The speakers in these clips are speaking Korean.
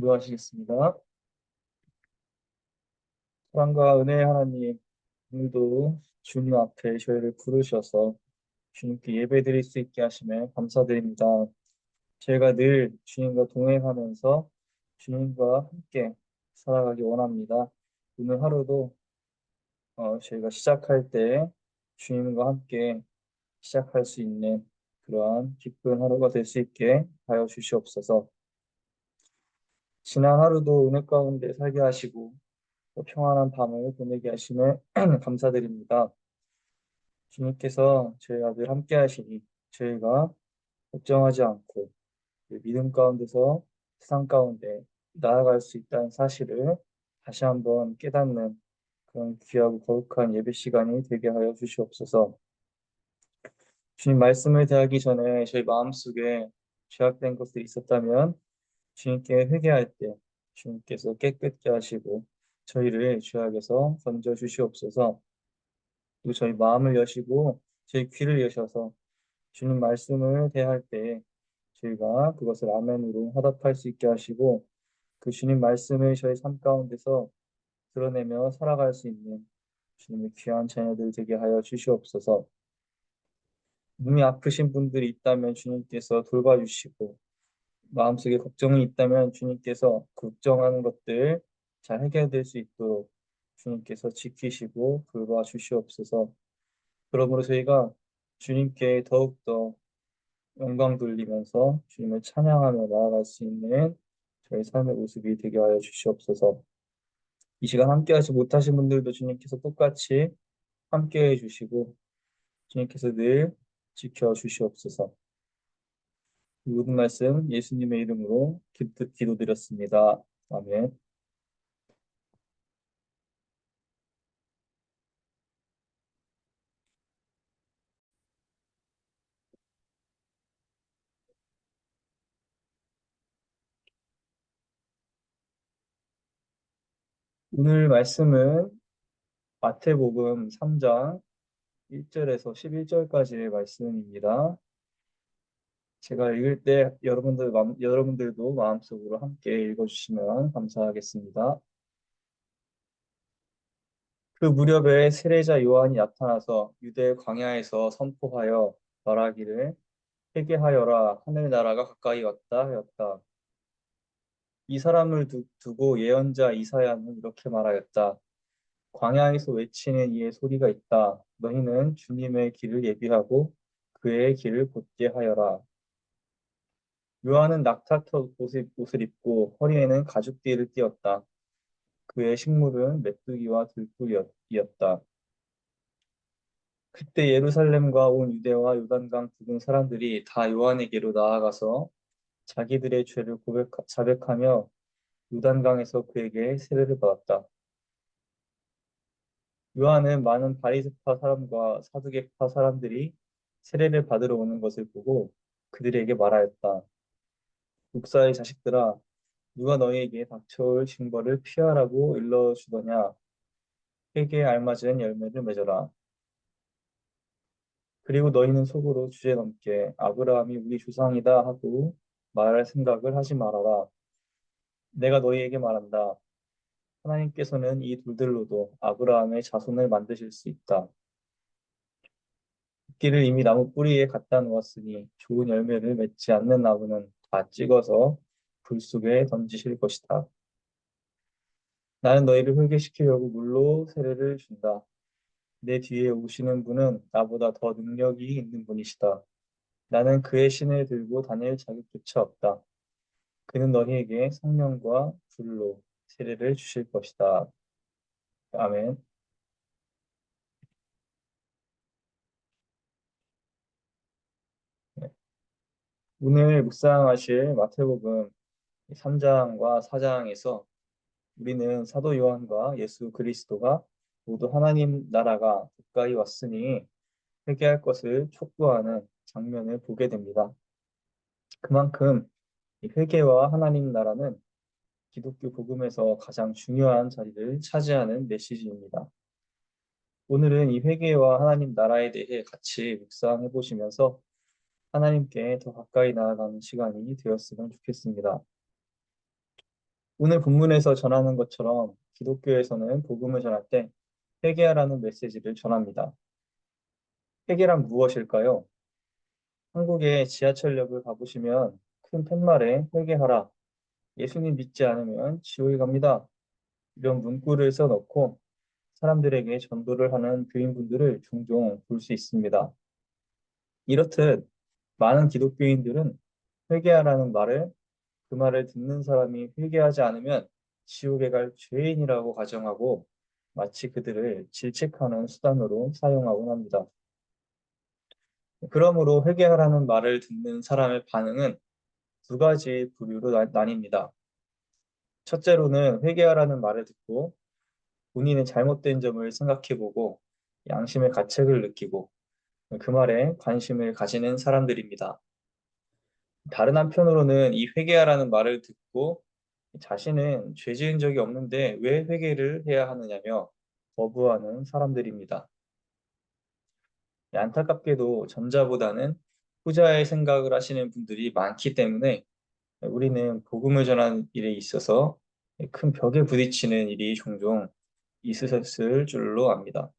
기도하시겠습니다. 사랑과 은혜의 하나님, 오늘도 주님 앞에 저희를 부르셔서 주님께 예배드릴 수 있게 하심에 감사드립니다. 저희가 늘 주님과 동행하면서 주님과 함께 살아가기 원합니다. 오늘 하루도 저희가 시작할 때 주님과 함께 시작할 수 있는 그러한 기쁜 하루가 될 수 있게 하여 주시옵소서. 지난 하루도 은혜 가운데 살게 하시고 또 평안한 밤을 보내게 하심에 감사드립니다. 주님께서 저희와 늘 함께 하시니 저희가 걱정하지 않고 그 믿음 가운데서 세상 가운데 나아갈 수 있다는 사실을 다시 한번 깨닫는 그런 귀하고 거룩한 예배 시간이 되게 하여 주시옵소서. 주님 말씀을 대하기 전에 저희 마음속에 죄악된 것들이 있었다면 주님께 회개할 때 주님께서 깨끗게 하시고 저희를 죄악에서 건져 주시옵소서. 또 저희 마음을 여시고 저희 귀를 여셔서 주님 말씀을 대할 때 저희가 그것을 아멘으로 화답할 수 있게 하시고 그 주님 말씀을 저희 삶 가운데서 드러내며 살아갈 수 있는 주님의 귀한 자녀들 되게 하여 주시옵소서. 몸이 아프신 분들이 있다면 주님께서 돌봐주시고 마음속에 걱정이 있다면 주님께서 걱정하는 것들 잘 해결될 수 있도록 주님께서 지키시고 돌봐주시옵소서. 그러므로 저희가 주님께 더욱더 영광 돌리면서 주님을 찬양하며 나아갈 수 있는 저희 삶의 모습이 되게 하여 주시옵소서. 이 시간 함께 하지 못하신 분들도 주님께서 똑같이 함께 해 주시고 주님께서 늘 지켜 주시옵소서. 이 모든 말씀 예수님의 이름으로 기도드렸습니다. 아멘. 오늘 말씀은 마태복음 3장 1절에서 11절까지의 말씀입니다. 제가 읽을 때 여러분들도 마음속으로 함께 읽어주시면 감사하겠습니다. 그 무렵에 세례자 요한이 나타나서 유대 광야에서 선포하여 말하기를 회개하여라 하늘나라가 가까이 왔다 하였다. 이 사람을 두고 예언자 이사야는 이렇게 말하였다. 광야에서 외치는 이의 소리가 있다. 너희는 주님의 길을 예비하고 그의 길을 곧게 하여라. 요한은 낙타털 옷을 입고 허리에는 가죽띠를 띠었다. 그의 식물은 메뚜기와 들꿀이었다. 그때 예루살렘과 온 유대와 요단강 부근 사람들이 다 요한에게로 나아가서 자기들의 죄를 자백하며 요단강에서 그에게 세례를 받았다. 요한은 많은 바리새파 사람과 사두개파 사람들이 세례를 받으러 오는 것을 보고 그들에게 말하였다. 목사의 자식들아, 누가 너희에게 닥쳐올 징벌을 피하라고 일러주더냐? 회개에 알맞은 열매를 맺어라. 그리고 너희는 속으로 주제넘게 아브라함이 우리 조상이다 하고 말할 생각을 하지 말아라. 내가 너희에게 말한다. 하나님께서는 이 돌들로도 아브라함의 자손을 만드실 수 있다. 이끼를 이미 나무 뿌리에 갖다 놓았으니 좋은 열매를 맺지 않는 나무는 다 찍어서 불 속에 던지실 것이다. 나는 너희를 회개시키려고 물로 세례를 준다. 내 뒤에 오시는 분은 나보다 더 능력이 있는 분이시다. 나는 그의 신을 들고 다닐 자격조차 없다. 그는 너희에게 성령과 불로 세례를 주실 것이다. 아멘. 네. 오늘 묵상하실 마태복음 3장과 4장에서 우리는 사도 요한과 예수 그리스도가 모두 하나님 나라가 가까이 왔으니 회개할 것을 촉구하는 장면을 보게 됩니다. 그만큼 이 회개와 하나님 나라는 기독교 복음에서 가장 중요한 자리를 차지하는 메시지입니다. 오늘은 이 회개와 하나님 나라에 대해 같이 묵상해 보시면서 하나님께 더 가까이 나아가는 시간이 되었으면 좋겠습니다. 오늘 본문에서 전하는 것처럼 기독교에서는 복음을 전할 때 회개하라는 메시지를 전합니다. 회개란 무엇일까요? 한국의 지하철역을 가보시면 큰 팻말에 회개하라, 예수님 믿지 않으면 지옥에 갑니다, 이런 문구를 써놓고 사람들에게 전도를 하는 교인분들을 종종 볼 수 있습니다. 이렇듯 많은 기독교인들은 회개하라는 말을, 그 말을 듣는 사람이 회개하지 않으면 지옥에 갈 죄인이라고 가정하고 마치 그들을 질책하는 수단으로 사용하곤 합니다. 그러므로 회개하라는 말을 듣는 사람의 반응은 두 가지 부류로 나뉩니다. 첫째로는 회개하라는 말을 듣고 본인의 잘못된 점을 생각해보고 양심의 가책을 느끼고 그 말에 관심을 가지는 사람들입니다. 다른 한편으로는 이 회개하라는 말을 듣고 자신은 죄 지은 적이 없는데 왜 회개를 해야 하느냐며 거부하는 사람들입니다. 안타깝게도 전자보다는 후자의 생각을 하시는 분들이 많기 때문에 우리는 복음을 전하는 일에 있어서 큰 벽에 부딪히는 일이 종종 있으셨을 줄로 압니다.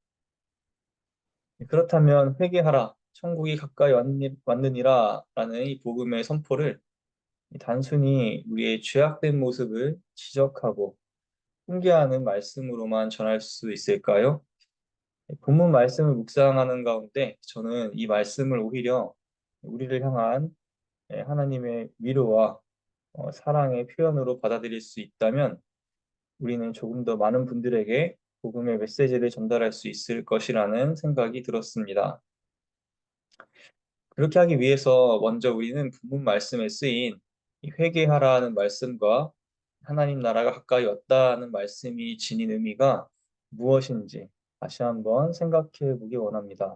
그렇다면 회개하라, 천국이 가까이 왔느니라 라는 이 복음의 선포를 단순히 우리의 죄악된 모습을 지적하고 훈계하는 말씀으로만 전할 수 있을까요? 본문 말씀을 묵상하는 가운데 저는 이 말씀을 오히려 우리를 향한 하나님의 위로와 사랑의 표현으로 받아들일 수 있다면 우리는 조금 더 많은 분들에게 복음의 메시지를 전달할 수 있을 것이라는 생각이 들었습니다. 그렇게 하기 위해서 먼저 우리는 본문 말씀에 쓰인 이 회개하라는 말씀과 하나님 나라가 가까이 왔다는 말씀이 지닌 의미가 무엇인지 다시 한번 생각해 보기 원합니다.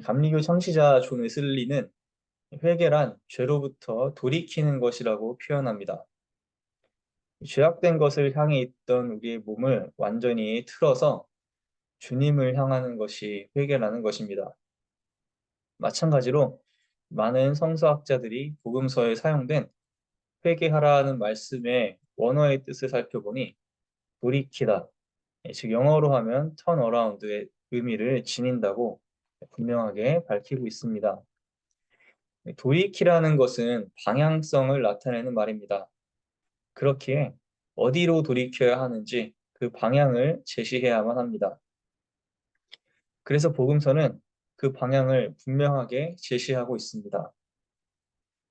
감리교 창시자 존 웨슬리는 회개란 죄로부터 돌이키는 것이라고 표현합니다. 죄악된 것을 향해 있던 우리의 몸을 완전히 틀어서 주님을 향하는 것이 회개라는 것입니다. 마찬가지로 많은 성서학자들이 복음서에 사용된 회개하라는 말씀의 원어의 뜻을 살펴보니 돌이키다, 즉 영어로 하면 turn around의 의미를 지닌다고 분명하게 밝히고 있습니다. 돌이키라는 것은 방향성을 나타내는 말입니다. 그렇기에 어디로 돌이켜야 하는지 그 방향을 제시해야만 합니다. 그래서 복음서는 그 방향을 분명하게 제시하고 있습니다.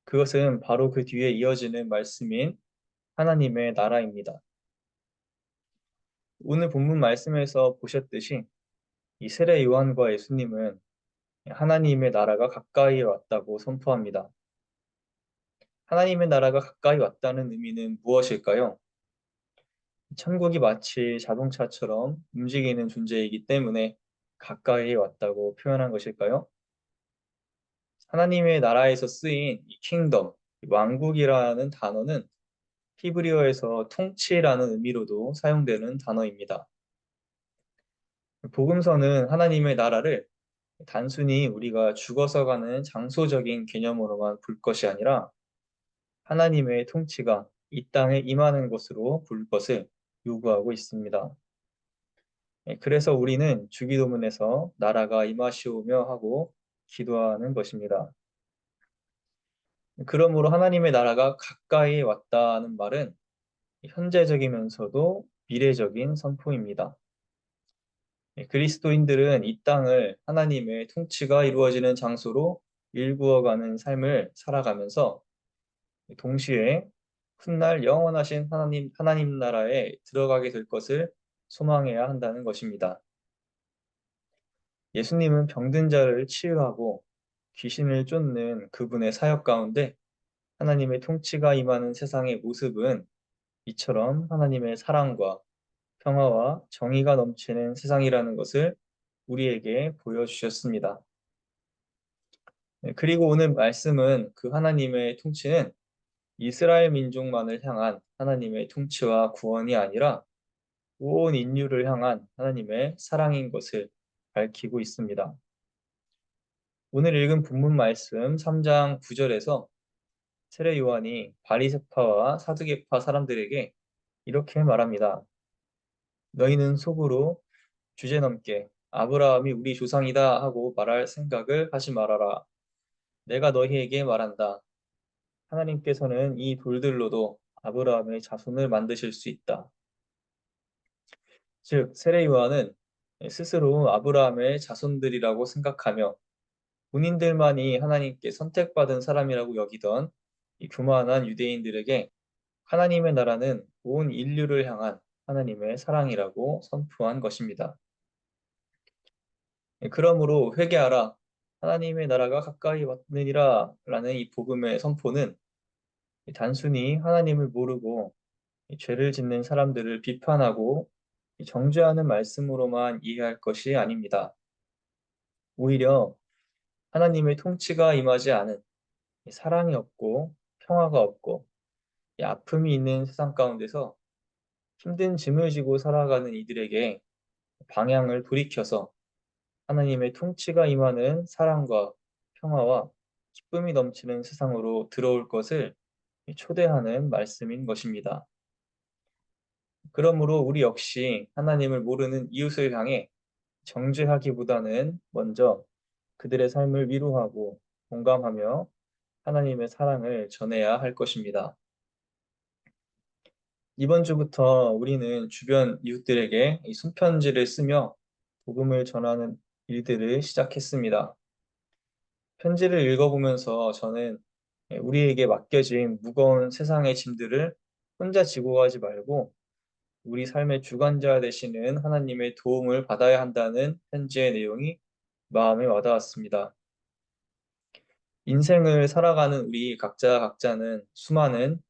그것은 바로 그 뒤에 이어지는 말씀인 하나님의 나라입니다. 오늘 본문 말씀에서 보셨듯이 이 세례 요한과 예수님은 하나님의 나라가 가까이 왔다고 선포합니다. 하나님의 나라가 가까이 왔다는 의미는 무엇일까요? 천국이 마치 자동차처럼 움직이는 존재이기 때문에 가까이 왔다고 표현한 것일까요? 하나님의 나라에서 쓰인 이 킹덤, 왕국이라는 단어는 히브리어에서 통치라는 의미로도 사용되는 단어입니다. 복음서는 하나님의 나라를 단순히 우리가 죽어서 가는 장소적인 개념으로만 볼 것이 아니라 하나님의 통치가 이 땅에 임하는 것으로 볼 것을 요구하고 있습니다. 그래서 우리는 주기도문에서 나라가 임하시오며 하고 기도하는 것입니다. 그러므로 하나님의 나라가 가까이 왔다는 말은 현재적이면서도 미래적인 선포입니다. 그리스도인들은 이 땅을 하나님의 통치가 이루어지는 장소로 일구어가는 삶을 살아가면서 동시에 훗날 영원하신 하나님 나라에 들어가게 될 것을 소망해야 한다는 것입니다. 예수님은 병든 자를 치유하고 귀신을 쫓는 그분의 사역 가운데 하나님의 통치가 임하는 세상의 모습은 이처럼 하나님의 사랑과 평화와 정의가 넘치는 세상이라는 것을 우리에게 보여주셨습니다. 그리고 오늘 말씀은 그 하나님의 통치는 이스라엘 민족만을 향한 하나님의 통치와 구원이 아니라 온 인류를 향한 하나님의 사랑인 것을 밝히고 있습니다. 오늘 읽은 본문 말씀 3장 9절에서 세례 요한이 바리새파와 사두개파 사람들에게 이렇게 말합니다. 너희는 속으로 주제넘게 아브라함이 우리 조상이다 하고 말할 생각을 하지 말아라. 내가 너희에게 말한다. 하나님께서는 이 돌들로도 아브라함의 자손을 만드실 수 있다. 즉, 세례 요한은 스스로 아브라함의 자손들이라고 생각하며 본인들만이 하나님께 선택받은 사람이라고 여기던 이 교만한 유대인들에게 하나님의 나라는 온 인류를 향한 하나님의 사랑이라고 선포한 것입니다. 그러므로 회개하라. 하나님의 나라가 가까이 왔느니라 라는 이 복음의 선포는 단순히 하나님을 모르고 죄를 짓는 사람들을 비판하고 정죄하는 말씀으로만 이해할 것이 아닙니다. 오히려 하나님의 통치가 임하지 않은 사랑이 없고 평화가 없고 아픔이 있는 세상 가운데서 힘든 짐을 지고 살아가는 이들에게 방향을 돌이켜서 하나님의 통치가 임하는 사랑과 평화와 기쁨이 넘치는 세상으로 들어올 것을 초대하는 말씀인 것입니다. 그러므로 우리 역시 하나님을 모르는 이웃을 향해 정죄하기보다는 먼저 그들의 삶을 위로하고 공감하며 하나님의 사랑을 전해야 할 것입니다. 이번 주부터 우리는 주변 이웃들에게 이 손편지를 쓰며 복음을 전하는 일들을 시작했습니다. 편지를 읽어보면서 저는 우리에게 맡겨진 무거운 세상의 짐들을 혼자 지고 가지 말고 우리 삶의 주관자 되시는 하나님의 도움을 받아야 한다는 편지의 내용이 마음에 와닿았습니다. 인생을 살아가는 우리 각자는 수많은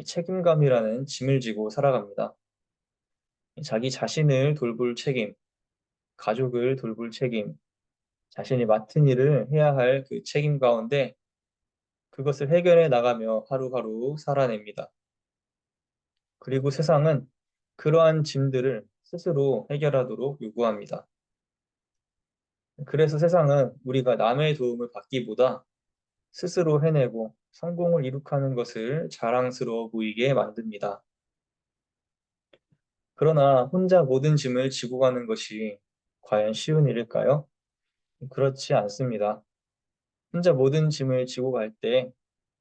책임감이라는 짐을 지고 살아갑니다. 자기 자신을 돌볼 책임, 가족을 돌볼 책임, 자신이 맡은 일을 해야 할 그 책임 가운데 그것을 해결해 나가며 하루하루 살아냅니다. 그리고 세상은 그러한 짐들을 스스로 해결하도록 요구합니다. 그래서 세상은 우리가 남의 도움을 받기보다 스스로 해내고 성공을 이룩하는 것을 자랑스러워 보이게 만듭니다. 그러나 혼자 모든 짐을 지고 가는 것이 과연 쉬운 일일까요? 그렇지 않습니다. 혼자 모든 짐을 지고 갈 때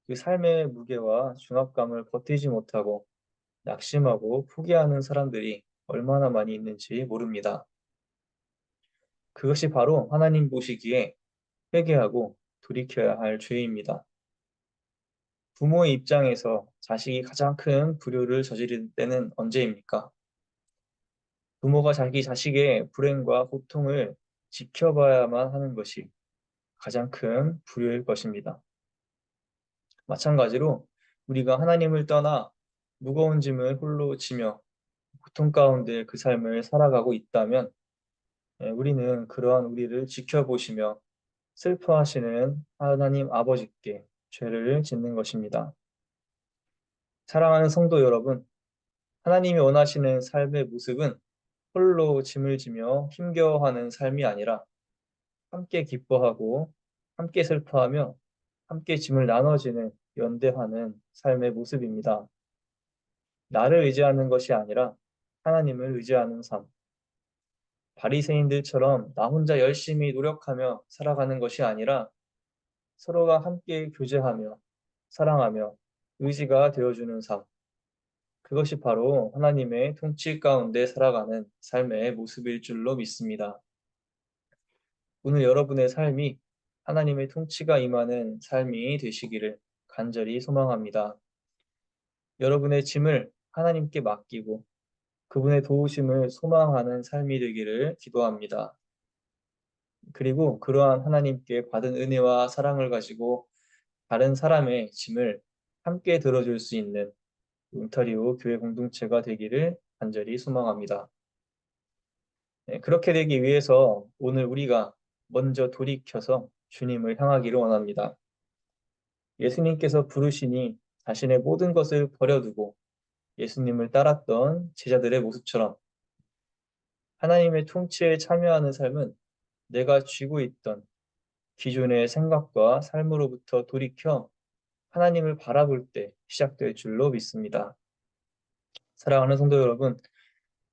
그 삶의 무게와 중압감을 버티지 못하고 낙심하고 포기하는 사람들이 얼마나 많이 있는지 모릅니다. 그것이 바로 하나님 보시기에 회개하고 돌이켜야 할 죄입니다. 부모의 입장에서 자식이 가장 큰 불효를 저지를 때는 언제입니까? 부모가 자기 자식의 불행과 고통을 지켜봐야만 하는 것이 가장 큰 불효일 것입니다. 마찬가지로 우리가 하나님을 떠나 무거운 짐을 홀로 지며 고통 가운데 그 삶을 살아가고 있다면 우리는 그러한 우리를 지켜보시며 슬퍼하시는 하나님 아버지께 죄를 짓는 것입니다. 사랑하는 성도 여러분, 하나님이 원하시는 삶의 모습은 홀로 짐을 지며 힘겨워하는 삶이 아니라 함께 기뻐하고 함께 슬퍼하며 함께 짐을 나눠지는 연대하는 삶의 모습입니다. 나를 의지하는 것이 아니라 하나님을 의지하는 삶. 바리새인들처럼 나 혼자 열심히 노력하며 살아가는 것이 아니라 서로가 함께 교제하며 사랑하며 의지가 되어주는 삶. 그것이 바로 하나님의 통치 가운데 살아가는 삶의 모습일 줄로 믿습니다. 오늘 여러분의 삶이 하나님의 통치가 임하는 삶이 되시기를 간절히 소망합니다. 여러분의 짐을 하나님께 맡기고 그분의 도우심을 소망하는 삶이 되기를 기도합니다. 그리고 그러한 하나님께 받은 은혜와 사랑을 가지고 다른 사람의 짐을 함께 들어줄 수 있는 웅타리오 교회 공동체가 되기를 간절히 소망합니다. 그렇게 되기 위해서 오늘 우리가 먼저 돌이켜서 주님을 향하기를 원합니다. 예수님께서 부르시니 자신의 모든 것을 버려두고 예수님을 따랐던 제자들의 모습처럼 하나님의 통치에 참여하는 삶은 내가 쥐고 있던 기존의 생각과 삶으로부터 돌이켜 하나님을 바라볼 때 시작될 줄로 믿습니다. 사랑하는 성도 여러분,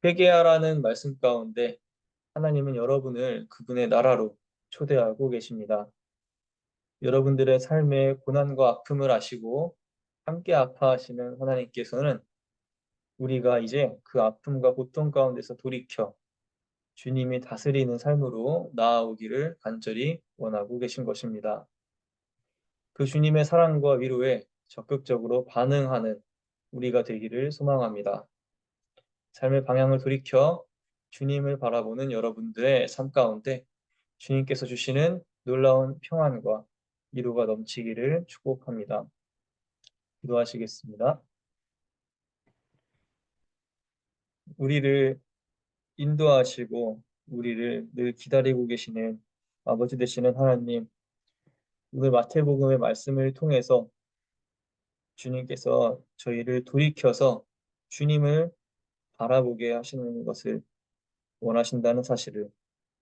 회개하라는 말씀 가운데 하나님은 여러분을 그분의 나라로 초대하고 계십니다. 여러분들의 삶의 고난과 아픔을 아시고 함께 아파하시는 하나님께서는 우리가 이제 그 아픔과 고통 가운데서 돌이켜 주님이 다스리는 삶으로 나아오기를 간절히 원하고 계신 것입니다. 그 주님의 사랑과 위로에 적극적으로 반응하는 우리가 되기를 소망합니다. 삶의 방향을 돌이켜 주님을 바라보는 여러분들의 삶 가운데 주님께서 주시는 놀라운 평안과 위로가 넘치기를 축복합니다. 기도하시겠습니다. 우리를 인도하시고 우리를 늘 기다리고 계시는 아버지 되시는 하나님, 오늘 마태복음의 말씀을 통해서 주님께서 저희를 돌이켜서 주님을 바라보게 하시는 것을 원하신다는 사실을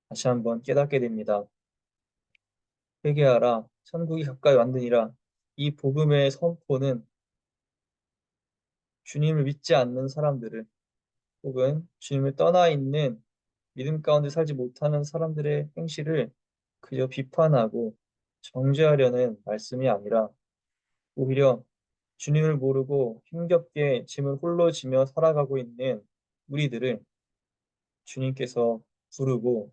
다시 한번 깨닫게 됩니다. 회개하라, 천국이 가까이 왔느니라. 이 복음의 선포는 주님을 믿지 않는 사람들을 혹은 주님을 떠나 있는 믿음 가운데 살지 못하는 사람들의 행실을 그저 비판하고 정죄하려는 말씀이 아니라 오히려 주님을 모르고 힘겹게 짐을 홀로 지며 살아가고 있는 우리들을 주님께서 부르고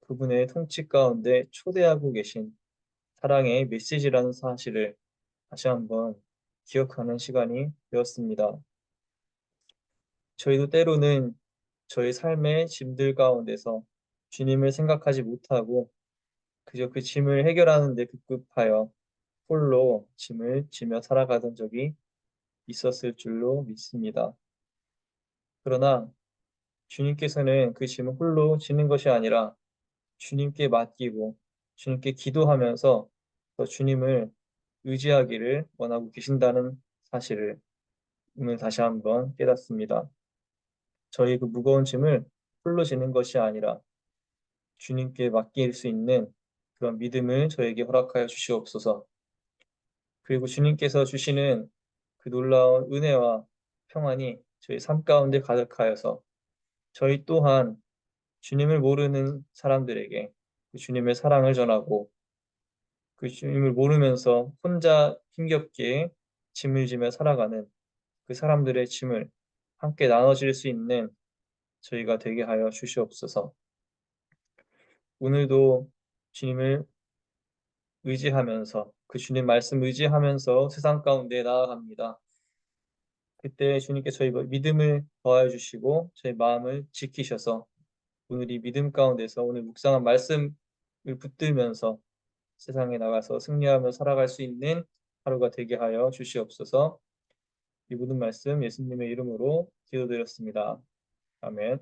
그분의 통치 가운데 초대하고 계신 사랑의 메시지라는 사실을 다시 한번 기억하는 시간이 되었습니다. 저희도 때로는 저희 삶의 짐들 가운데서 주님을 생각하지 못하고 그저 그 짐을 해결하는 데 급급하여 홀로 짐을 지며 살아가던 적이 있었을 줄로 믿습니다. 그러나 주님께서는 그 짐을 홀로 지는 것이 아니라 주님께 맡기고 주님께 기도하면서 더 주님을 의지하기를 원하고 계신다는 사실을 오늘 다시 한번 깨닫습니다. 저희 그 무거운 짐을 홀로 지는 것이 아니라 주님께 맡길 수 있는 그런 믿음을 저에게 허락하여 주시옵소서. 그리고 주님께서 주시는 그 놀라운 은혜와 평안이 저희 삶 가운데 가득하여서 저희 또한 주님을 모르는 사람들에게 그 주님의 사랑을 전하고 그 주님을 모르면서 혼자 힘겹게 짐을 지며 살아가는 그 사람들의 짐을 함께 나눠질 수 있는 저희가 되게 하여 주시옵소서. 오늘도 주님을 의지하면서 그 주님 말씀 의지하면서 세상 가운데 나아갑니다. 그때 주님께 저희 믿음을 더하여 주시고 저희 마음을 지키셔서 오늘 이 믿음 가운데서 오늘 묵상한 말씀을 붙들면서 세상에 나가서 승리하며 살아갈 수 있는 하루가 되게 하여 주시옵소서. 이 모든 말씀 예수님의 이름으로 기도드렸습니다. 아멘.